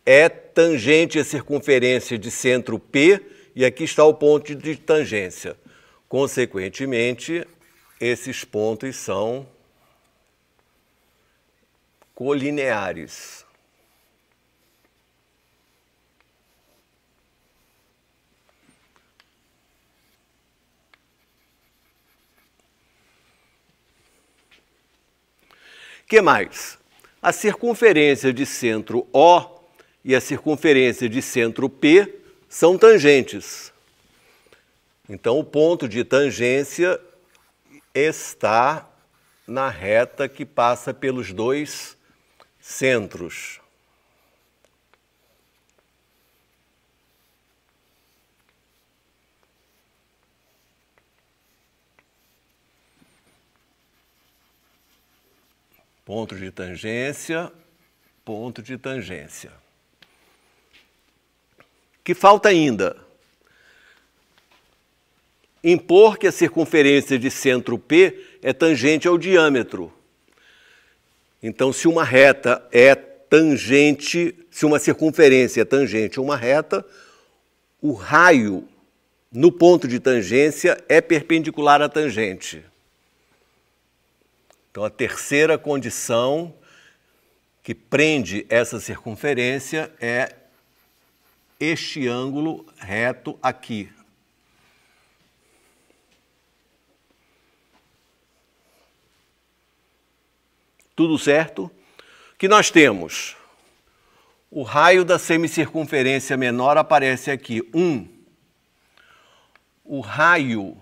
é tangente à circunferência de centro P, e aqui está o ponto de tangência. Consequentemente, esses pontos são colineares. O que mais? A circunferência de centro O e a circunferência de centro P são tangentes. Então, o ponto de tangência está na reta que passa pelos dois centros. Ponto de tangência, ponto de tangência. O que falta ainda? Impor que a circunferência de centro P é tangente ao diâmetro. Então, se uma reta é tangente, se uma circunferência é tangente a uma reta, o raio no ponto de tangência é perpendicular à tangente. Então, a terceira condição que prende essa circunferência é este ângulo reto aqui. Tudo certo? Que nós temos o raio da semicircunferência menor aparece aqui, 1. O raio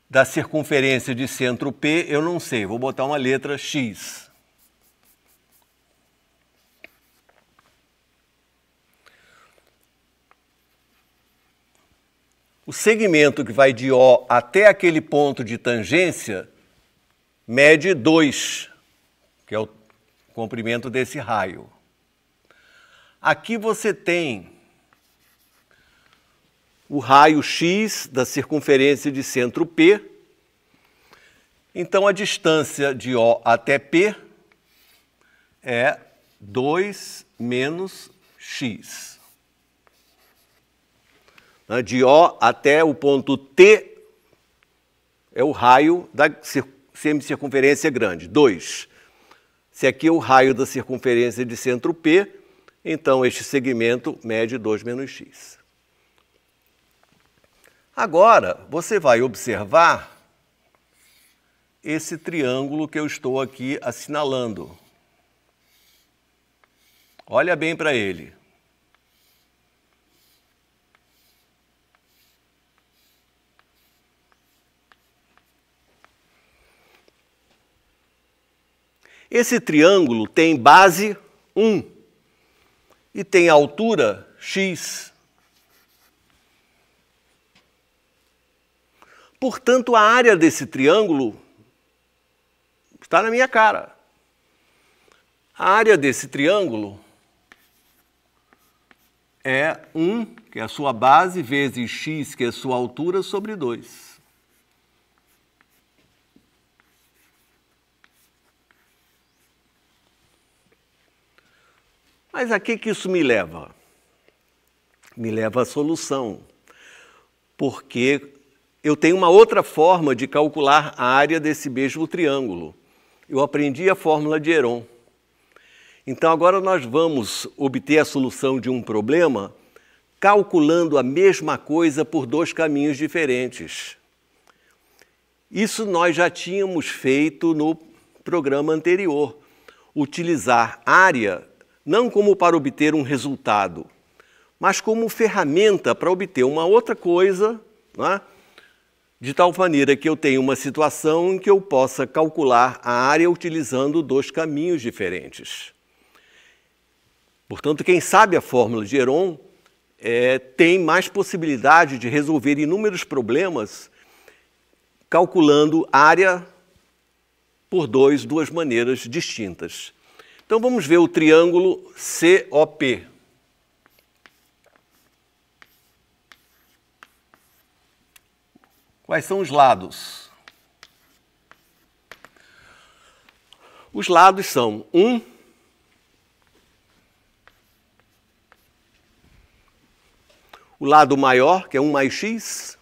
da circunferência de centro P, eu não sei, vou botar uma letra X. O segmento que vai de O até aquele ponto de tangência mede 2, que é o comprimento desse raio. Aqui você tem o raio X da circunferência de centro P. Então, a distância de O até P é 2 menos X. De O até o ponto T é o raio da semicircunferência grande, 2. Se aqui é o raio da circunferência de centro P, então este segmento mede 2 menos X. Agora, você vai observar esse triângulo que eu estou aqui assinalando. Olha bem para ele. Esse triângulo tem base 1 e tem altura x. Portanto, a área desse triângulo está na minha cara. A área desse triângulo é 1, que é a sua base, vezes x, que é a sua altura, sobre 2. Mas a que isso me leva? Me leva à solução, porque eu tenho uma outra forma de calcular a área desse mesmo triângulo. Eu aprendi a fórmula de Heron. Então, agora nós vamos obter a solução de um problema calculando a mesma coisa por 2 caminhos diferentes. Isso nós já tínhamos feito no programa anterior. Utilizar área não como para obter um resultado, mas como ferramenta para obter uma outra coisa, né? De tal maneira que eu tenho uma situação em que eu possa calcular a área utilizando 2 caminhos diferentes. Portanto, quem sabe a fórmula de Heron tem mais possibilidade de resolver inúmeros problemas calculando área por duas maneiras distintas. Então, vamos ver o triângulo COP. Quais são os lados? Os lados são 1, o lado maior, que é 1 mais x,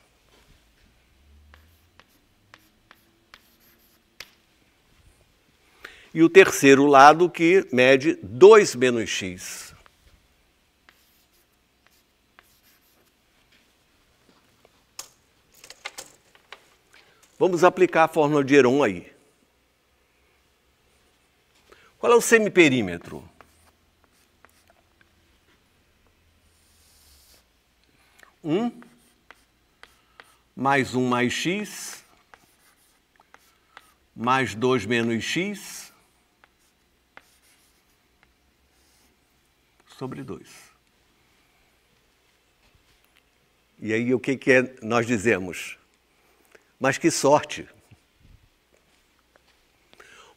e o terceiro lado, que mede 2 menos x. Vamos aplicar a fórmula de Heron aí. Qual é o semiperímetro? Mais 1 mais x, mais 2 menos x, sobre 2. E aí o que nós dizemos? Mas que sorte!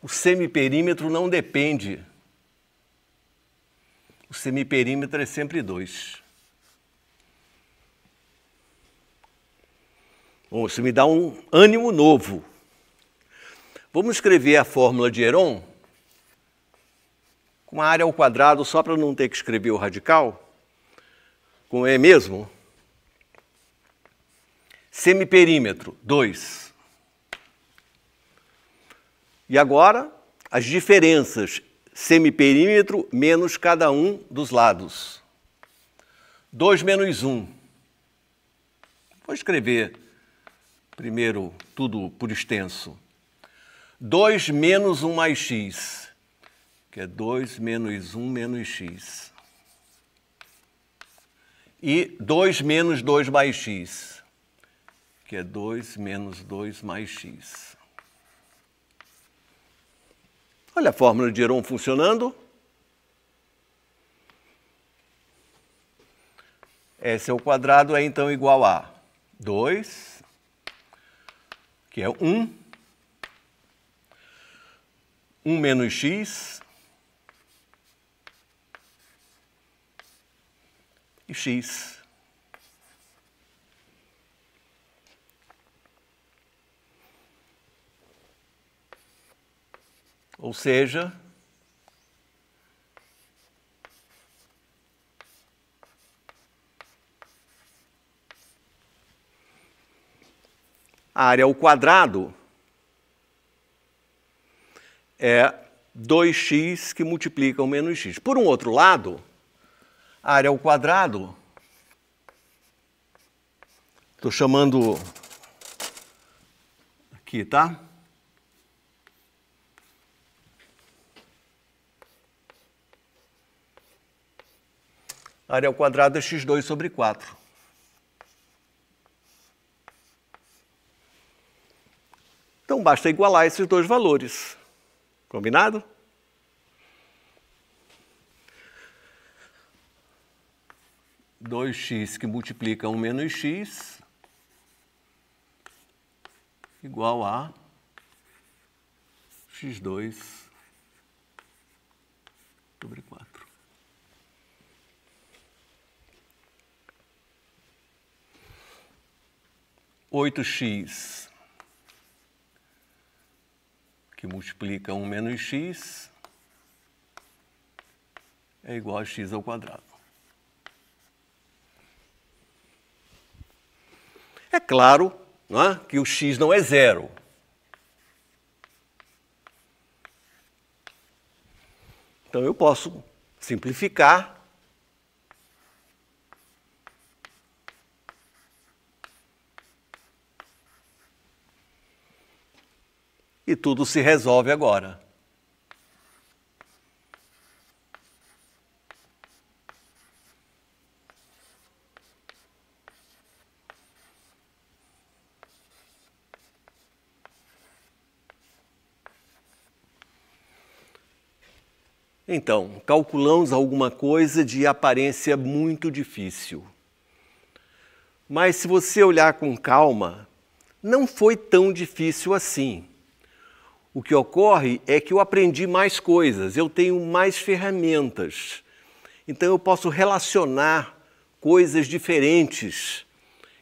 O semiperímetro não depende. O semiperímetro é sempre 2. Bom, isso me dá um ânimo novo. Vamos escrever a fórmula de Heron com a área ao quadrado, só para não ter que escrever o radical. Com E mesmo. Semiperímetro, 2. E agora, as diferenças semiperímetro menos cada um dos lados. 2 menos 1. Vou escrever primeiro tudo por extenso. 2 menos 1 mais x, que é 2 menos 1 menos x. E 2 menos 2 mais x, que é 2 menos 2 mais x. Olha a fórmula de Heron funcionando. S ao quadrado é então igual a 2, que é 1, 1 menos x, e x. Ou seja, a área ao quadrado é 2x que multiplica o menos x. Por um outro lado, a área ao quadrado, estou chamando aqui, tá? A área ao quadrado é x2 sobre 4. Então, basta igualar esses dois valores. Combinado? Dois x que multiplica 1 menos x igual a x2 sobre 4. Oito x que multiplica 1 menos x é igual a x ao quadrado. É claro, não é, que o x não é zero. Então eu posso simplificar e tudo se resolve agora. Então, calculamos alguma coisa de aparência muito difícil. Mas se você olhar com calma, não foi tão difícil assim. O que ocorre é que eu aprendi mais coisas, eu tenho mais ferramentas. Então eu posso relacionar coisas diferentes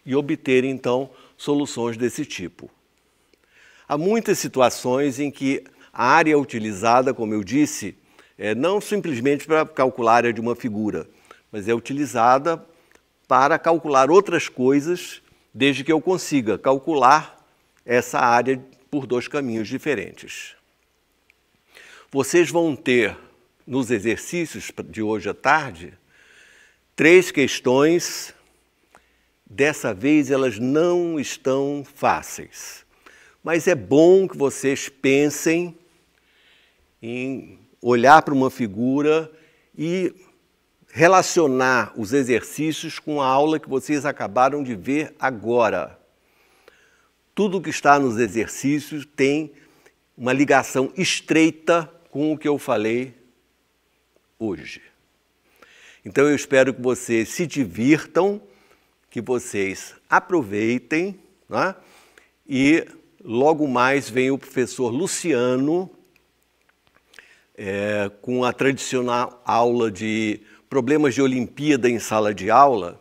e obter, então, soluções desse tipo. Há muitas situações em que a área é utilizada, como eu disse, não simplesmente para calcular a área de uma figura, mas é utilizada para calcular outras coisas, desde que eu consiga calcular essa área por dois caminhos diferentes. Vocês vão ter, nos exercícios de hoje à tarde, 3 questões. Dessa vez elas não estão fáceis, mas é bom que vocês pensem em olhar para uma figura e relacionar os exercícios com a aula que vocês acabaram de ver agora. Tudo que está nos exercícios tem uma ligação estreita com o que eu falei hoje. Então eu espero que vocês se divirtam, que vocês aproveitem, né? E logo mais vem o professor Luciano com a tradicional aula de problemas de Olimpíada em sala de aula.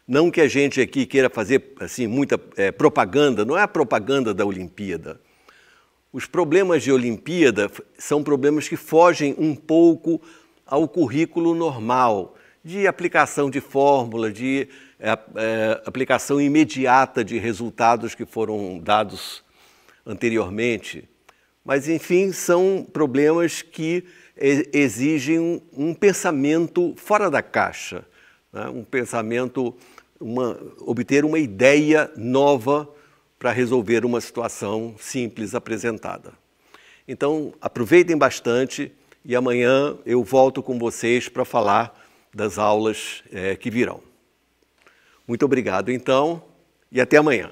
Não que a gente aqui queira fazer assim, muita propaganda, não é a propaganda da Olimpíada. Os problemas de Olimpíada são problemas que fogem um pouco ao currículo normal, de aplicação de fórmula, de aplicação imediata de resultados que foram dados anteriormente. Mas, enfim, são problemas que exigem um pensamento fora da caixa, né? Um pensamento, obter uma ideia nova para resolver uma situação simples apresentada. Então, aproveitem bastante e amanhã eu volto com vocês para falar das aulas que virão. Muito obrigado, então, e até amanhã.